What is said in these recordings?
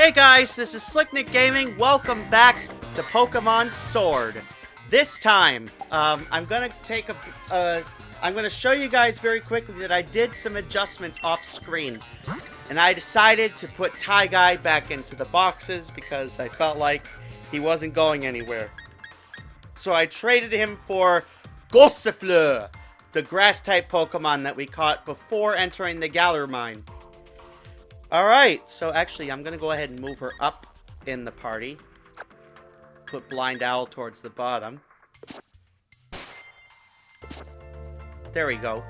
Hey guys, this is Slicknick Gaming. Welcome back to Pokemon Sword. This time, I'm gonna show you guys very quickly that I did some adjustments off screen. And I decided to put Tyguy back into the boxes because I felt like he wasn't going anywhere. So I traded him for Gossifleur, the grass-type Pokemon that we caught before entering the Galar Mine. Alright, so actually I'm gonna go ahead and move her up in the party. Put Blind Owl towards the bottom. There we go.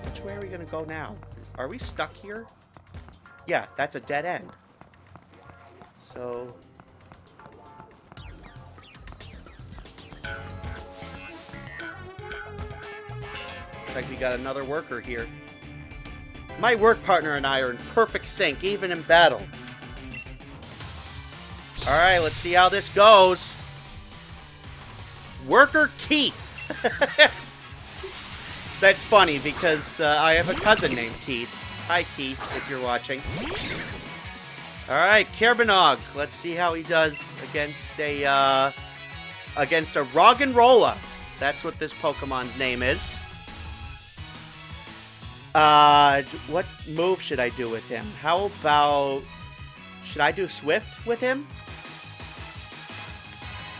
Which way are we gonna go now? Are we stuck here? Yeah, that's a dead end. So... looks like we got another worker here. My work partner and I are in perfect sync, even in battle. Alright, let's see how this goes. Worker Keith. That's funny because I have a cousin named Keith. Hi, Keith, if you're watching. Alright, Kerbenog. Let's see how he does against a Roggenrola. That's what this Pokemon's name is. What move should I do with him? How about... should I do Swift with him?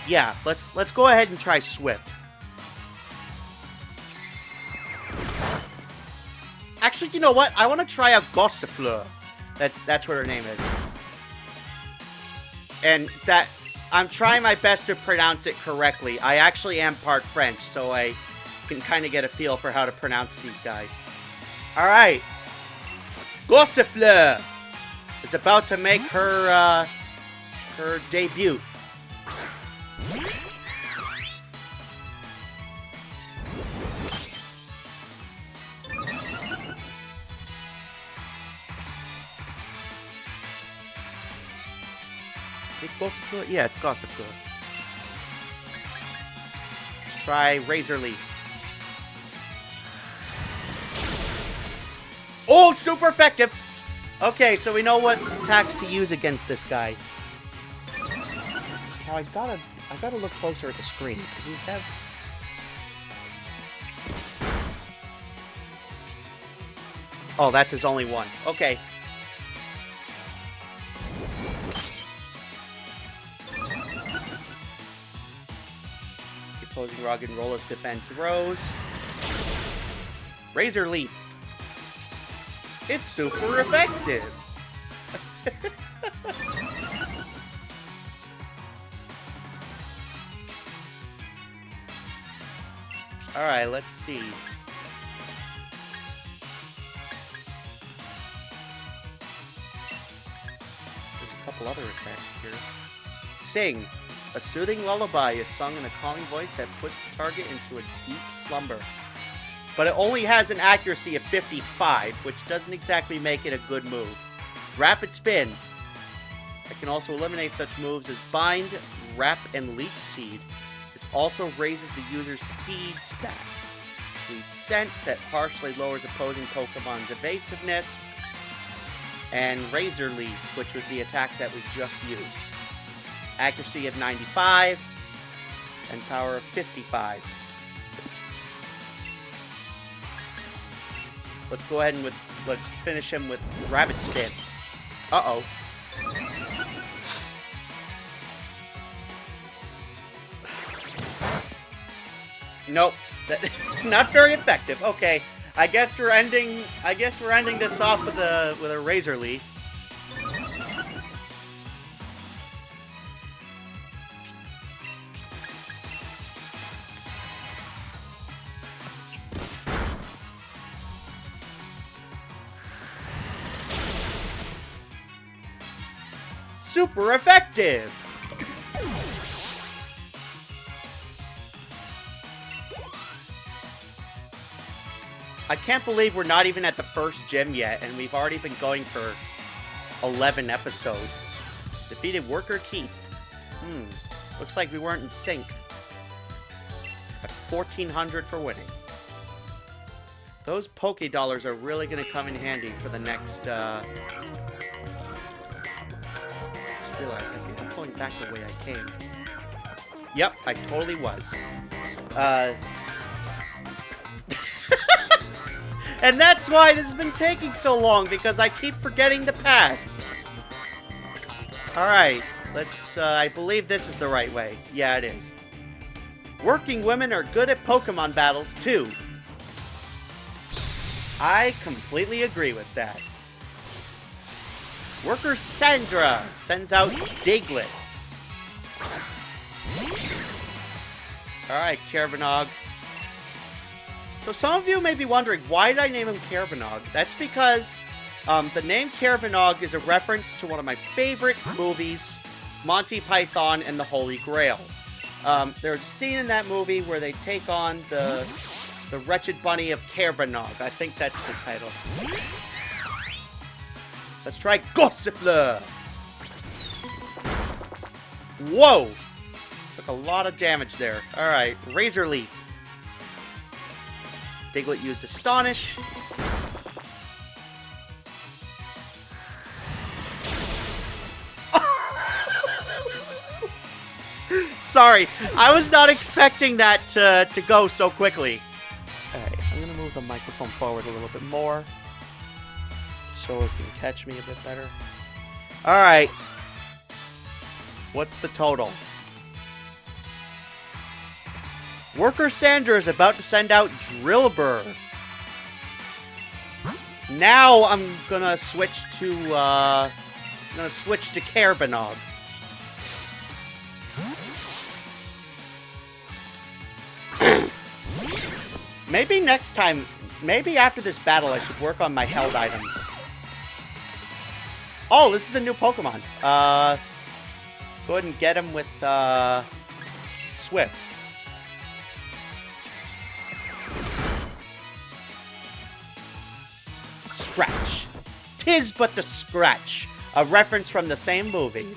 Yeah, let's go ahead and try Swift. Actually, you know what? I want to try a Gossifleur. That's what her name is. And that... I'm trying my best to pronounce it correctly. I actually am part French, so I can kind of get a feel for how to pronounce these guys. Alright. Gossifleur is about to make her, her debut. Is it Gossifleur? Yeah, it's Gossifleur. Let's try Razor Leaf. Oh, super effective! Okay, so we know what attacks to use against this guy. Now I gotta look closer at the screen, because we have... oh, that's his only one. Okay. Opposing Roggenrola's defense rose. Razor Leaf. It's super effective. Alright, let's see. There's a couple other attacks here. Sing. A soothing lullaby is sung in a calming voice that puts the target into a deep slumber. But it only has an accuracy of 55, which doesn't exactly make it a good move. Rapid Spin. I can also eliminate such moves as Bind, Wrap, and Leech Seed. This also raises the user's speed stat. Sweet Scent, that partially lowers opposing Pokemon's evasiveness. And Razor Leaf, which was the attack that we just used. Accuracy of 95, and power of 55. Let's go ahead and let's finish him with Rapid Spin. Uh-oh. Nope. Not very effective. Okay. I guess we're ending this off with a Razor Leaf. Super effective! I can't believe we're not even at the first gym yet, and we've already been going for 11 episodes. Defeated Worker Keith. Looks like we weren't in sync. At 1,400 for winning. Those Poké Dollars are really going to come in handy for the next, Just realized I think I'm going back the way I came. Yep, I totally was. And that's why this has been taking so long, because I keep forgetting the paths. Alright, let's, I believe this is the right way. Yeah, it is. Working women are good at Pokemon battles, too. I completely agree with that. Worker Sandra sends out Diglett. Alright, Kerbenog. So some of you may be wondering, why did I name him Kerbenog? That's because the name Kerbenog is a reference to one of my favorite movies, Monty Python and the Holy Grail. There's a scene in that movie where they take on the Wretched Bunny of Kerbenog. I think that's the title. Let's try Gossifleur! Whoa! Took a lot of damage there. Alright, Razor Leaf. Diglett used Astonish. Sorry, I was not expecting that to go so quickly. Alright, I'm gonna move the microphone forward a little bit more, so it can catch me a bit better. Alright. What's the total? Worker Sandra is about to send out Drillbur. Now I'm gonna switch to Kerbenog. Maybe next time, maybe after this battle, I should work on my held items. Oh, this is a new Pokemon. Let's go ahead and get him with Swift. Scratch. 'Tis but the Scratch. A reference from the same movie.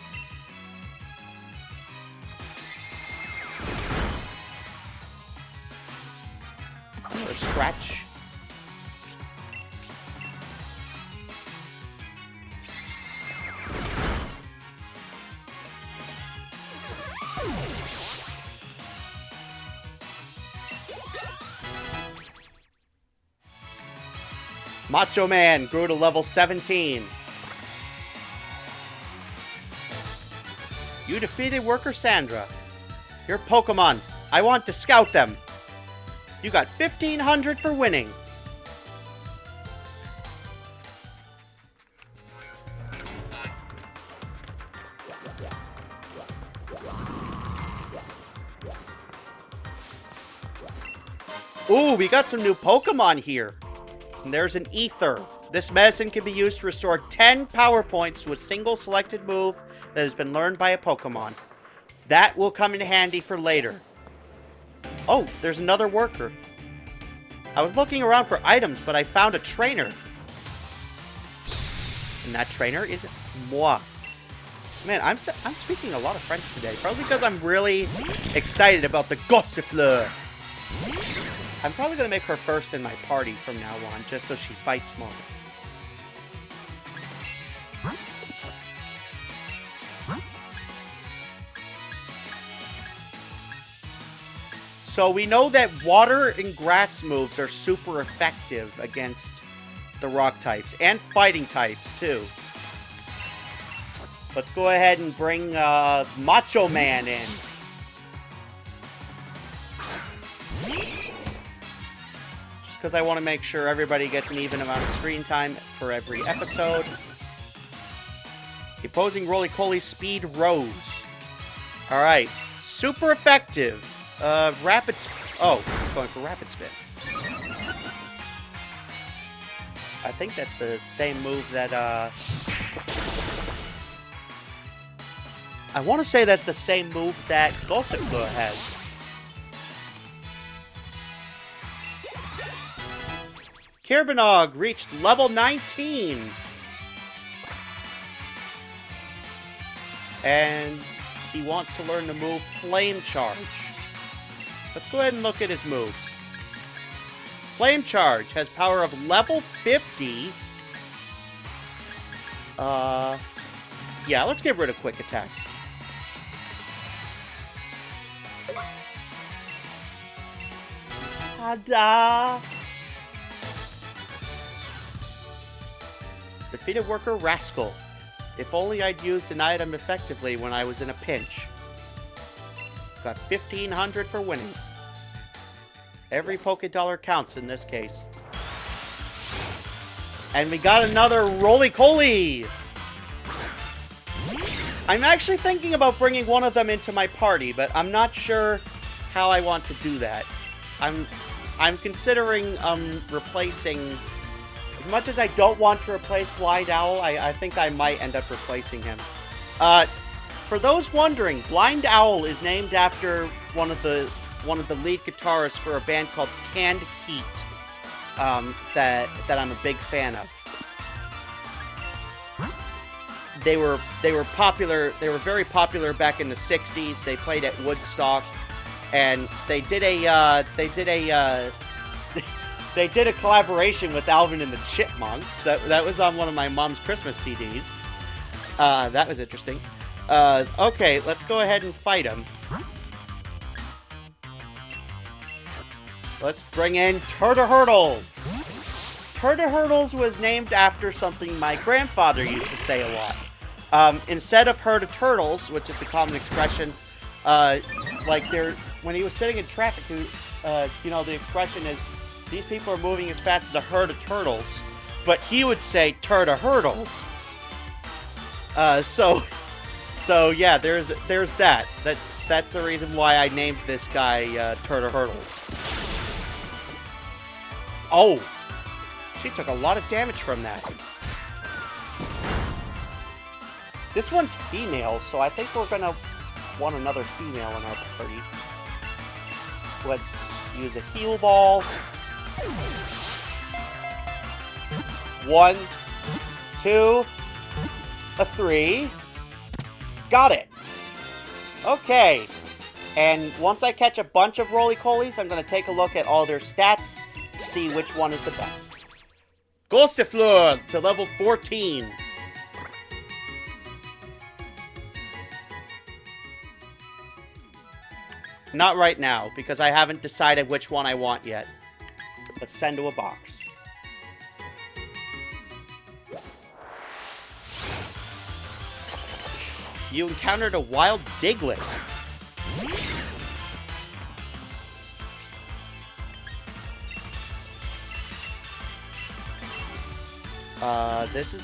Another Scratch. Macho Man grew to level 17. You defeated Worker Sandra. Your Pokemon. I want to scout them. You got 1,500 for winning. Ooh, we got some new Pokemon here. And there's an Ether. This medicine can be used to restore 10 power points to a single selected move that has been learned by a Pokemon. That will come in handy for later. Oh, there's another worker. I was looking around for items, but I found a trainer. And that trainer is moi. Man, I'm speaking a lot of French today. Probably because I'm really excited about the Gossifleur. I'm probably going to make her first in my party from now on, just so she fights more. So we know that water and grass moves are super effective against the rock types, and fighting types, too. Let's go ahead and bring Macho Man in. Because I want to make sure everybody gets an even amount of screen time for every episode. The opposing Roly-Poly speed rose. Alright. Super effective. Rapid... Oh, going for Rapid Spin. I think that's the same move that, I want to say that's the same move that Gossifleur has. Kerbenog reached level 19. And he wants to learn the move Flame Charge. Let's go ahead and look at his moves. Flame Charge has power of level 50. Yeah, let's get rid of Quick Attack. Ta-da! Defeated Worker Rascal. If only I'd used an item effectively when I was in a pinch. Got 1,500 for winning. Every Poké-Dollar counts in this case. And we got another Roly-Coly! I'm actually thinking about bringing one of them into my party, but I'm not sure how I want to do that. I'm considering replacing... As much as I don't want to replace Blind Owl, I think I might end up replacing him. For those wondering, Blind Owl is named after one of the lead guitarists for a band called Canned Heat, that I'm a big fan of. They were popular. They were very popular back in the '60s. They played at Woodstock, and they did a collaboration with Alvin and the Chipmunks. That was on one of my mom's Christmas CDs. That was interesting. Okay, let's go ahead and fight him. Let's bring in Turtle-Hurtles. Turtle-Hurtles was named after something my grandfather used to say a lot. Instead of herd of turtles, which is the common expression, when he was sitting in traffic, the expression is, these people are moving as fast as a herd of turtles, but he would say Turtle-Hurtles. So yeah, there's that. That's the reason why I named this guy Turtle-Hurtles. Oh, she took a lot of damage from that. This one's female, so I think we're gonna want another female in our party. Let's use a heal ball. 1, 2, a 3. Got it. Okay. And once I catch a bunch of Roly-Colies, I'm going to take a look at all their stats to see which one is the best. Gossifleur to level 14. Not right now, because I haven't decided which one I want yet. Let's send to a box. You encountered a wild Diglett.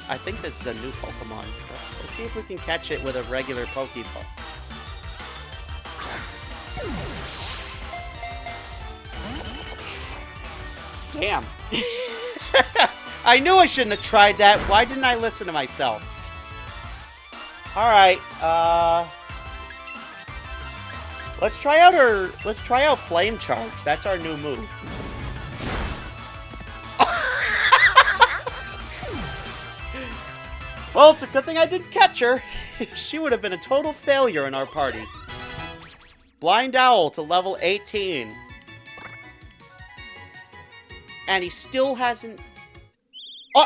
I think this is a new Pokemon. Let's see if we can catch it with a regular Pokeball. Damn. I knew I shouldn't have tried that. Why didn't I listen to myself? Alright, let's try out Flame Charge. That's our new move. Well, it's a good thing I didn't catch her. She would have been a total failure in our party. Blind Owl to level 18. And he still hasn't... Oh!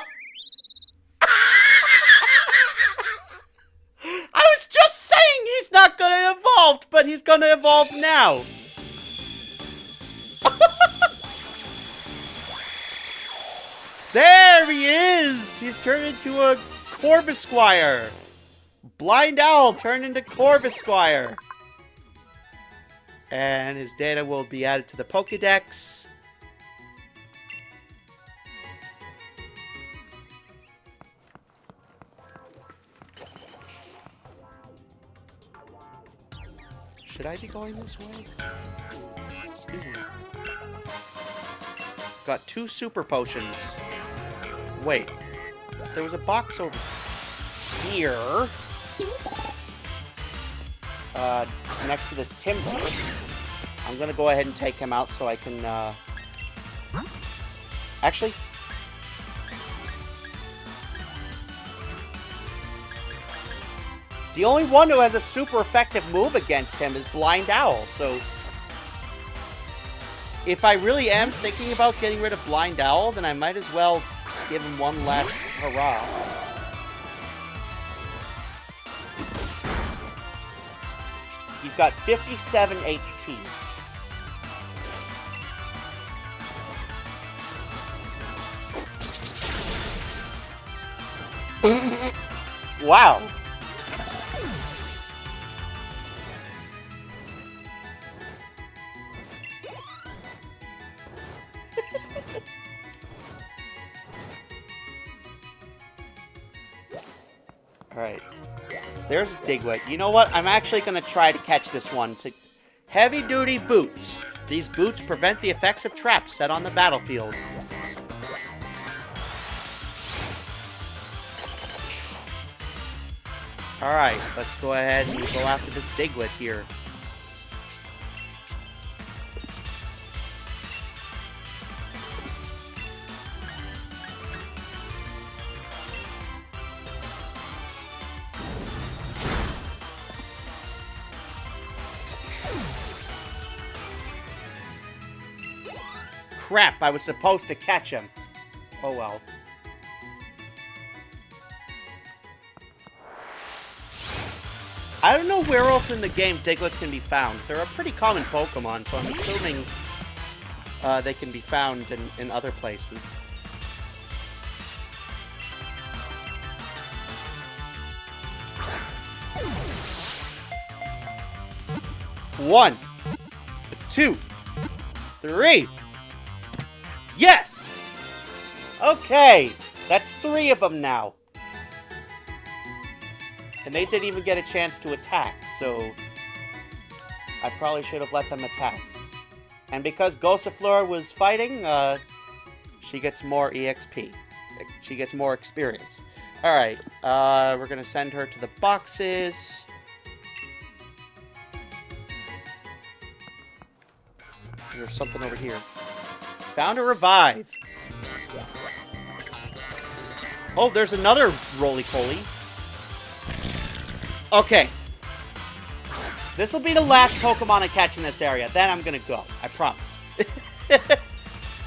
I was just saying he's not gonna evolve, but he's gonna evolve now. There he is! He's turned into a Corvisquire. Blind Owl turned into Corvisquire. And his data will be added to the Pokédex. Should I be going this way? Excuse me. Got 2 super potions. Wait. There was a box over here. Next to this timber. I'm gonna go ahead and take him out so I can, Actually... The only one who has a super effective move against him is Blind Owl, so... if I really am thinking about getting rid of Blind Owl, then I might as well give him one last hurrah. He's got 57 HP. Wow. Alright. There's a Diglett. You know what? I'm actually going to try to catch this one. Heavy-duty boots. These boots prevent the effects of traps set on the battlefield. Alright, let's go ahead and go after this Diglett here. Crap, I was supposed to catch him. Oh well. I don't know where else in the game Diglett can be found. They're a pretty common Pokemon, so I'm assuming they can be found in other places. One, 2, 3. Yes! Okay, that's 3 of them now. And they didn't even get a chance to attack, so I probably should have let them attack. And because Gossifleur was fighting, she gets more EXP. She gets more experience. Alright, we're gonna send her to the boxes. There's something over here. Found a revive. Oh, there's another roly-poly. Okay. This will be the last Pokemon I catch in this area. Then I'm gonna go. I promise.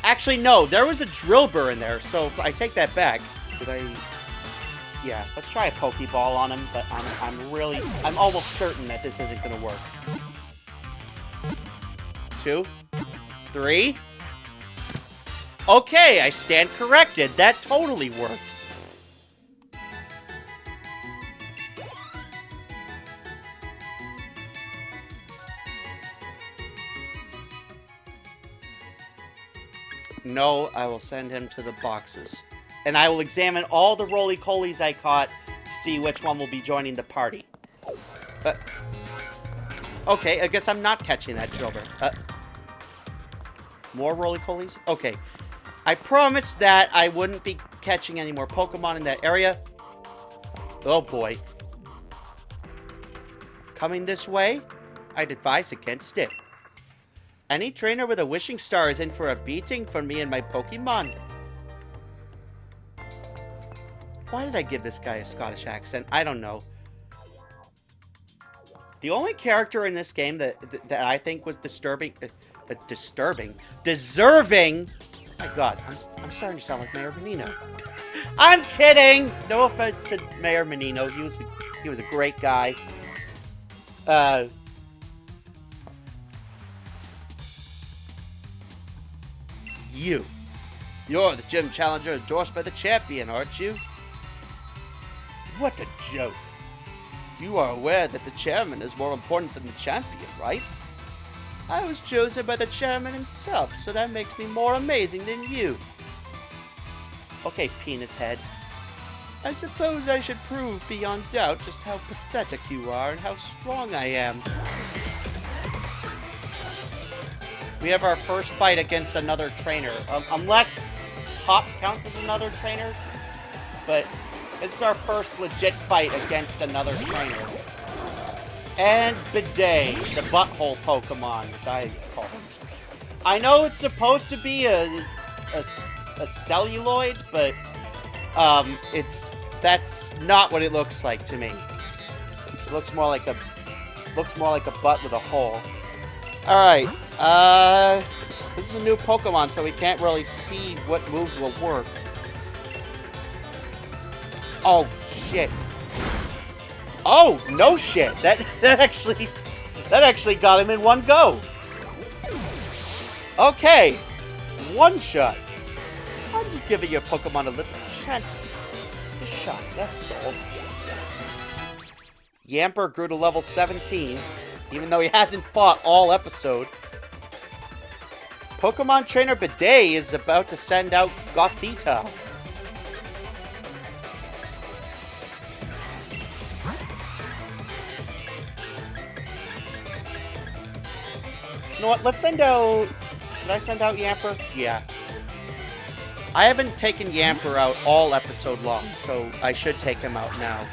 Actually, no. There was a Drillbur in there, so I take that back. Did I... Yeah, let's try a Pokeball on him, but I'm almost certain that this isn't gonna work. 2, 3... Okay, I stand corrected. That totally worked. No, I will send him to the boxes. And I will examine all the roly-polies I caught to see which one will be joining the party. Okay, I guess I'm not catching that Drillbur. More roly-polies? Okay. I promised that I wouldn't be catching any more Pokemon in that area. Oh boy. Coming this way, I'd advise against it. Any trainer with a wishing star is in for a beating from me and my Pokemon. Why did I give this guy a Scottish accent? I don't know. The only character in this game that I think was deserving. My God, I'm starting to sound like Mayor Menino. I'm kidding. No offense to Mayor Menino. He was a great guy. You're the gym challenger endorsed by the champion, aren't you? What a joke. You are aware that the chairman is more important than the champion, right? I was chosen by the chairman himself, so that makes me more amazing than you. Okay, penis head. I suppose I should prove beyond doubt just how pathetic you are and how strong I am. We have our first fight against another trainer. Unless Hop counts as another trainer. But it's our first legit fight against another trainer. And Bidet, the butthole Pokemon, as I call him. I know it's supposed to be a celluloid, but that's not what it looks like to me. It looks more like a butt with a hole. All right, This is a new Pokemon, so we can't really see what moves will work. Oh, shit. Oh, no shit. That actually got him in one go. Okay. One shot. I'm just giving your Pokemon a little chance to shot. That's all. Yamper grew to level 17, even though he hasn't fought all episode. Pokemon Trainer Bidet is about to send out Gothita. You know what? Let's send out... Should I send out Yamper? Yeah. I haven't taken Yamper out all episode long, so I should take him out now.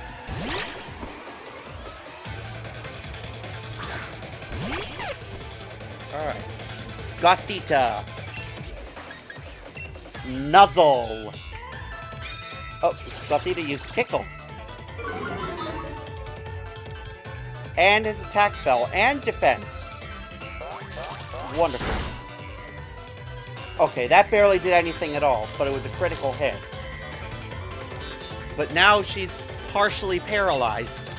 Alright. Gothita. Nuzzle. Oh, Gothita used Tickle. And his attack fell. And defense. Wonderful. Okay, that barely did anything at all, but it was a critical hit. But now she's partially paralyzed.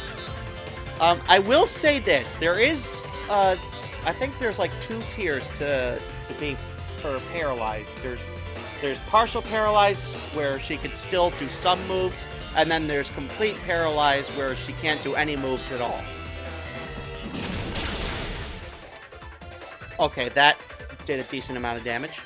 I will say this. There is, I think there's like 2 tiers to be for paralyzed. There's partial paralyzed, where she can still do some moves, and then there's complete paralyzed, where she can't do any moves at all. Okay, that did a decent amount of damage.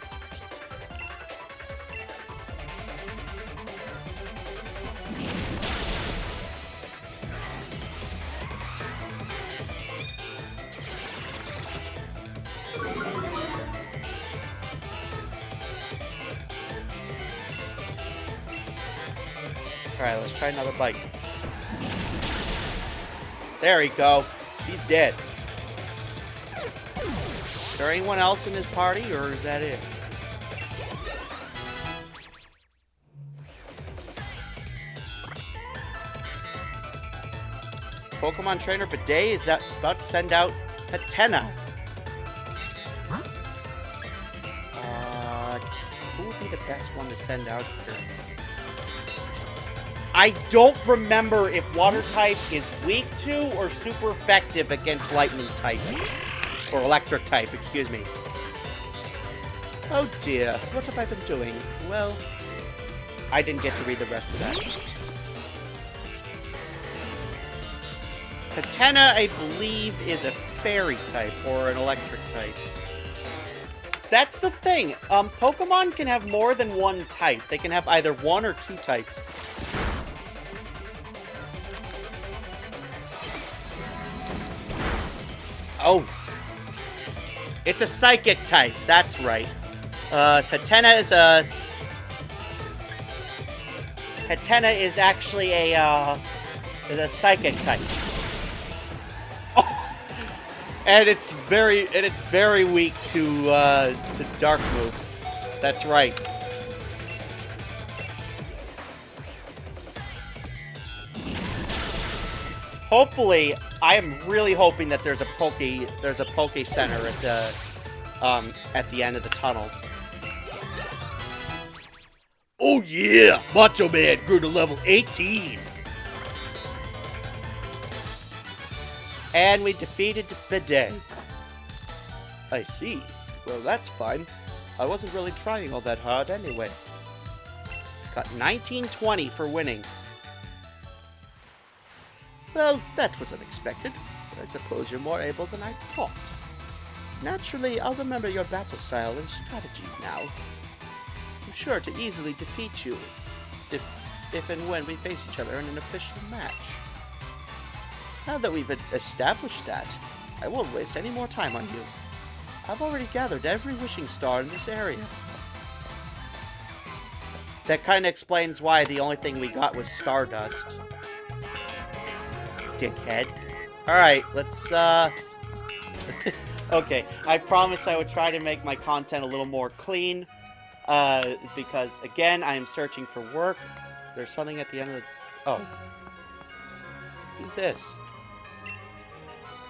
Alright, let's try another bite. There we go. She's dead. Is there anyone else in this party, or is that it? Pokemon Trainer Bidet is about to send out Hatena. Who would be the best one to send out here? I don't remember if Water type is weak to or super effective against Lightning type. Or Electric type, excuse me. Oh dear, what have I been doing? Well, I didn't get to read the rest of that. Hatena, I believe, is a Fairy type or an Electric type. That's the thing. Pokemon can have more than one type. They can have either 1 or 2 types. Oh. It's a Psychic type. That's right. Hatena is a... Hatena is actually a Psychic type. Oh. And it's very weak to Dark moves. That's right. Hopefully, I am really hoping that there's a Poke Center at the end of the tunnel. Oh yeah! Macho Man grew to level 18! And we defeated Bidet. I see. Well, that's fine. I wasn't really trying all that hard anyway. Got 1920 for winning. Well, that was unexpected. I suppose you're more able than I thought. Naturally, I'll remember your battle style and strategies now. I'm sure to easily defeat you, if and when we face each other in an official match. Now that we've established that, I won't waste any more time on you. I've already gathered every wishing star in this area. That kind of explains why the only thing we got was Stardust. Dickhead. Alright, let's, okay, I promised I would try to make my content a little more clean, because, again, I am searching for work. There's something at the end of the... Oh. Who's this?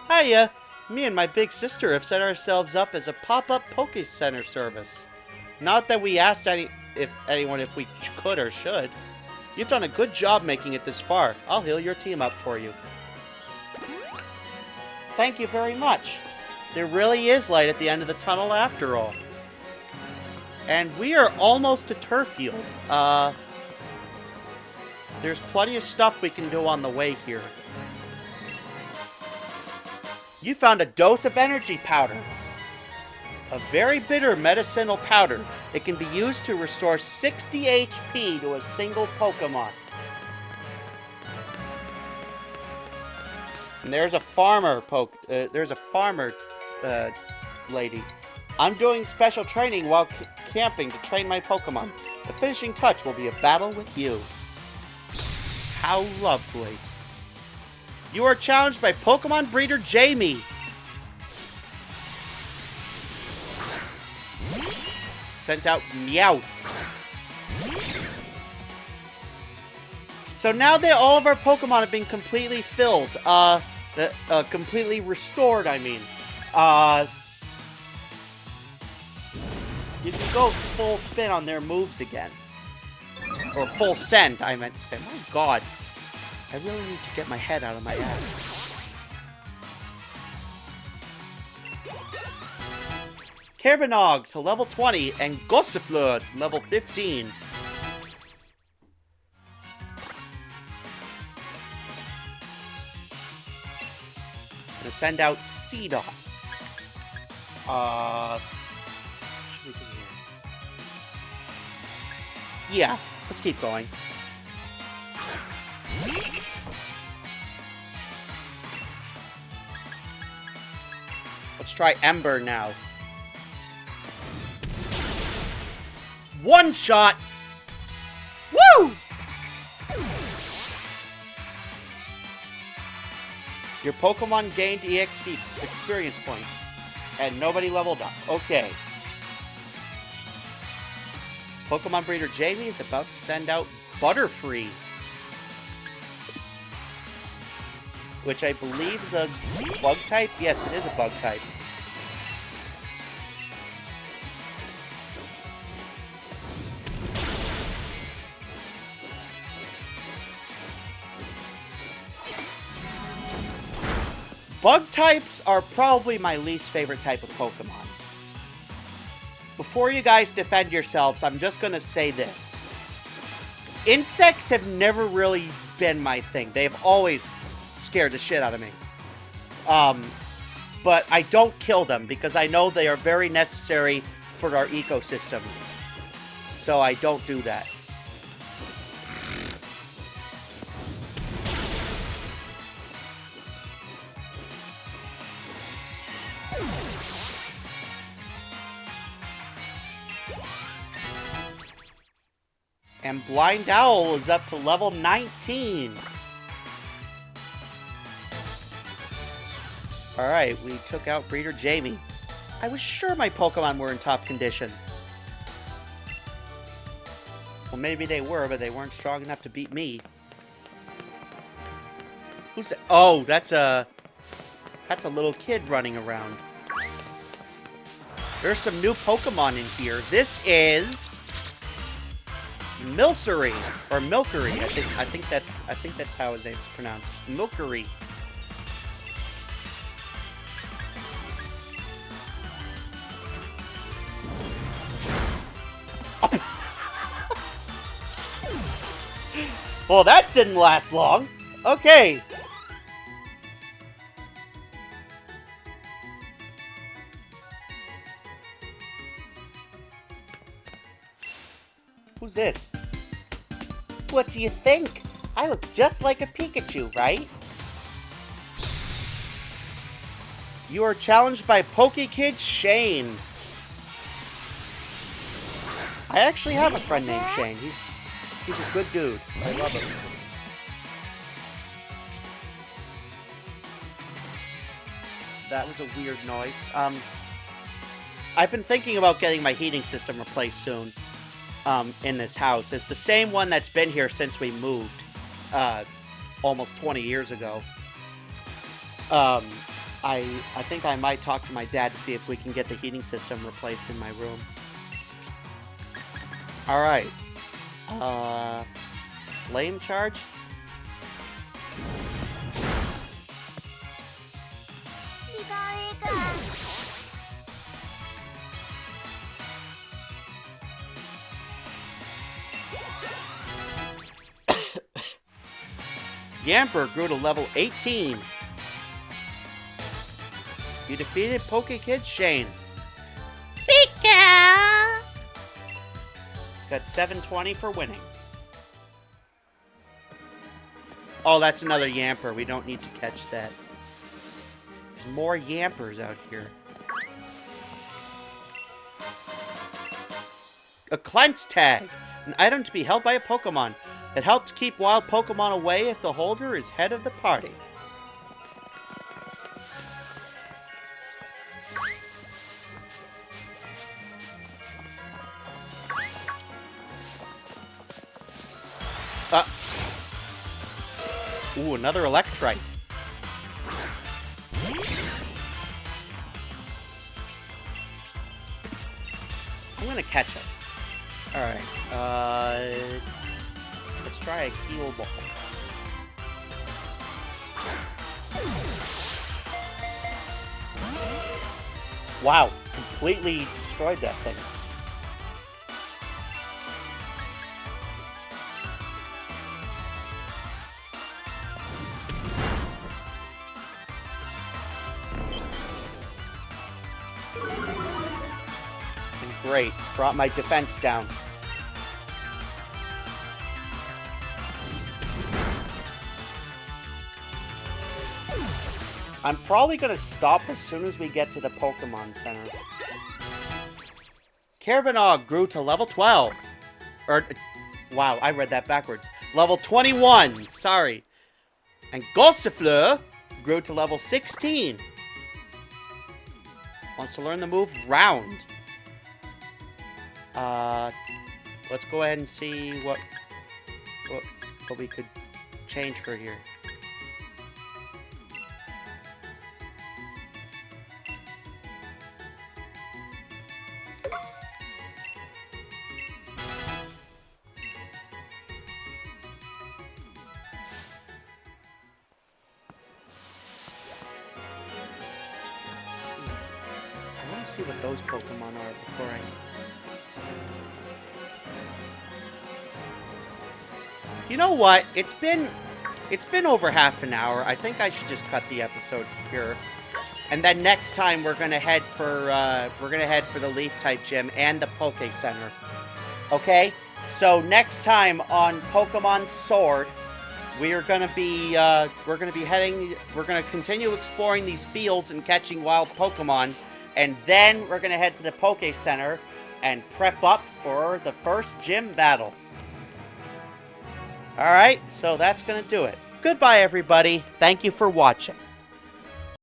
Hiya! Me and my big sister have set ourselves up as a pop-up Poke Center service. Not that we asked anyone if we could or should. You've done a good job making it this far. I'll heal your team up for you. Thank you very much. There really is light at the end of the tunnel after all. And we are almost to Turffield. There's plenty of stuff we can do on the way here. You found a dose of energy powder. A very bitter medicinal powder. It can be used to restore 60 HP to a single Pokemon. And there's a farmer lady. I'm doing special training while camping to train my Pokemon. The finishing touch will be a battle with you. How lovely. You are challenged by Pokemon breeder Jamie. Sent out Meowth. So now that all of our Pokemon have been completely filled, completely restored, I mean, you can go full spin on their moves again. Or full send, I meant to say. My god. I really need to get my head out of my ass. Kerbenog to level 20 and Gossifleur to level 15. Gonna send out Seedot. What should we do here? Yeah, let's keep going. Let's try Ember now. One shot! Woo! Your Pokemon gained EXP experience points, and nobody leveled up. Okay. Pokemon breeder Jamie is about to send out Butterfree, which I believe is a bug type. Yes, it is a bug type. Bug types are probably my least favorite type of Pokemon. Before you guys defend yourselves, I'm just going to say this. Insects have never really been my thing. They've always scared the shit out of me. But I don't kill them because I know they are very necessary for our ecosystem. So I don't do that. And Blind Owl is up to level 19. Alright, we took out Breeder Jamie. I was sure my Pokemon were in top condition. Well, maybe they were, but they weren't strong enough to beat me. Who's that? Oh, that's a little kid running around. There's some new Pokemon in here. This is Milcery or Milcery. I think that's how his name is pronounced. Milcery. Well, that didn't last long. Okay. Who's this? What do you think? I look just like a Pikachu, right? You are challenged by Pokekid Shane. I actually have a friend named Shane. He's a good dude. I love him. That was a weird noise. I've been thinking about getting my heating system replaced soon. In this house. It's the same one that's been here since we moved, almost 20 years ago. I think I might talk to my dad to see if we can get the heating system replaced in my room. Alright. Flame charge? Yamper grew to level 18. You defeated Pokekid Shane. Pika! Got 720 for winning. Oh, that's another Yamper. We don't need to catch that. There's more Yampers out here. A Cleanse Tag. An item to be held by a Pokemon. It helps keep wild Pokemon away if the holder is head of the party. Ooh, another Electrite. I'm gonna catch it. Alright, let's try a Heal Ball. Wow, completely destroyed that thing. Great, brought my defense down. I'm probably going to stop as soon as we get to the Pokemon Center. Carabanog grew to level 12. Wow, I read that backwards. Level 21, sorry. And Gossifleur grew to level 16. Wants to learn the move Round. Let's go ahead and see what we could change for here. I want to see what those Pokemon are before I... You know what? It's been over half an hour. I think I should just cut the episode here. And then next time we're gonna head for the Leaf type gym and the Poke Center. Okay? So next time on Pokemon Sword, we're gonna continue exploring these fields and catching wild Pokemon, and then we're gonna head to the Poke Center and prep up for the first gym battle. Alright, so that's gonna do it. Goodbye, everybody. Thank you for watching.